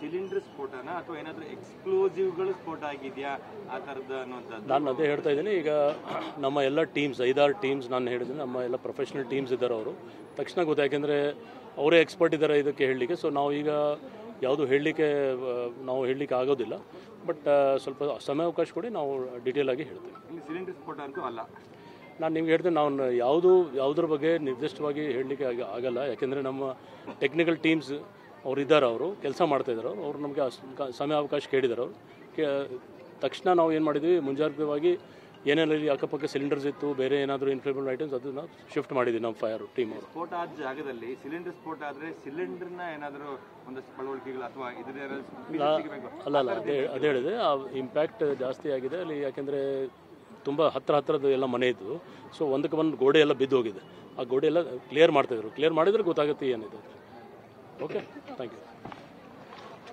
Cylinder ಸ್ಫೋಟನ ಅಥವಾ ಏನಾದರೂ ಎಕ್ಸ್ಪ್ಲೋಸಿವ್ಗಳು ಸ್ಫೋಟ ಆಗಿದೆಯಾ ಆ ಥರದ್ದು ಅನ್ನೋಂಥದ್ದು? ನಾನು ಅದೇ ಹೇಳ್ತಾ ಇದ್ದೀನಿ. ಈಗ ನಮ್ಮ ಎಲ್ಲ ಟೀಮ್ಸ್ 5-6 ಟೀಮ್ಸ್ ನಾನು ಹೇಳಿದ್ದೀನಿ, ನಮ್ಮ ಎಲ್ಲ ಪ್ರೊಫೆಷ್ನಲ್ ಟೀಮ್ಸ್ ಇದ್ದಾರೆ. ಅವರು ತಕ್ಷಣ ಗೊತ್ತು, ಯಾಕೆಂದರೆ ಅವರೇ ಎಕ್ಸ್ಪರ್ಟ್ ಇದ್ದಾರೆ ಇದಕ್ಕೆ ಹೇಳಲಿಕ್ಕೆ. ಸೊ ನಾವು ಈಗ ಯಾವುದು ಹೇಳಲಿಕ್ಕೆ ಆಗೋದಿಲ್ಲ. ಬಟ್ ಸ್ವಲ್ಪ ಸಮಯಾವಕಾಶ ಕೊಡಿ, ನಾವು ಡೀಟೇಲ್ ಆಗಿ ಹೇಳ್ತೀವಿ. ಇಲ್ಲಿ ಸಿಲಿಂಡರ್ ಸ್ಫೋಟ ಅಂತೂ ಅಲ್ಲ. ನಾನು ನಿಮ್ಗೆ ಹೇಳ್ತೇನೆ, ನಾವು ಯಾವುದ್ರ ಬಗ್ಗೆ ನಿರ್ದಿಷ್ಟವಾಗಿ ಹೇಳಲಿಕ್ಕೆ ಆಗಲ್ಲ. ಯಾಕೆಂದರೆ ನಮ್ಮ ಟೆಕ್ನಿಕಲ್ ಟೀಮ್ಸ್ ಅವ್ರು ಇದ್ದಾರೆ, ಅವರು ಕೆಲಸ ಮಾಡ್ತಾಯಿದ್ದಾರೆ. ಅವರು ನಮಗೆ ಸಮಯಾವಕಾಶ ಕೇಳಿದ್ದಾರೆ. ಅವರು ತಕ್ಷಣ ನಾವು ಏನು ಮಾಡಿದ್ವಿ, ಮುಂಜಾಗ್ರತವಾಗಿ ಏನೆಲ್ಲ ಇಲ್ಲಿ ಅಕ್ಕಪಕ್ಕ ಸಿಲಿಂಡರ್ಸ್ ಇತ್ತು, ಬೇರೆ ಏನಾದರೂ ಇನ್ಫ್ಲೇಬಲ್ ಐಟಮ್ಸ್, ಅದನ್ನು ಶಿಫ್ಟ್ ಮಾಡಿದ್ವಿ ನಮ್ಮ ಫೈರ್ ಟೀಮ್ ಅವರು. ಸ್ಫೋಟ ಆದ ಜಾಗದಲ್ಲಿ ಸಿಲಿಂಡರ್ ಸ್ಫೋಟ ಆದರೆ ಸಿಲಿಂಡರ್ನ ಏನಾದರೂ ಒಂದಷ್ಟು ಪಳವಳಿಕೆಗಳು ಅಥವಾ ಅಲ್ಲ ಅದೇ ಹೇಳಿದೆ, ಆ ಇಂಪ್ಯಾಕ್ಟ್ ಜಾಸ್ತಿ ಆಗಿದೆ ಅಲ್ಲಿ. ಯಾಕೆಂದರೆ ತುಂಬ ಹತ್ತಿರದ್ದು ಎಲ್ಲ ಮನೆ ಇತ್ತು. ಸೊ ಒಂದಕ್ಕೆ ಒಂದು ಗೋಡೆ ಎಲ್ಲ ಬಿದ್ದು ಹೋಗಿದೆ. ಆ ಗೋಡೆ ಎಲ್ಲ ಕ್ಲಿಯರ್ ಮಾಡ್ತಾಯಿದ್ರು. ಕ್ಲಿಯರ್ ಮಾಡಿದರೆ ಗೊತ್ತಾಗುತ್ತೆ ಏನಿದೆ. Okay, thank you.